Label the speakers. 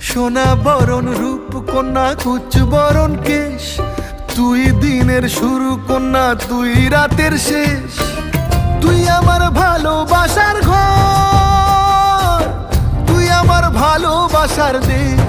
Speaker 1: সোনা বরণ রূপ কন্যা কুচ বরণ কেশ, তুই দিনের শুরু কন্যা তুই রাতের শেষ। তুই আমার ভালোবাসার ঘর, তুই আমার ভালোবাসার দেশ।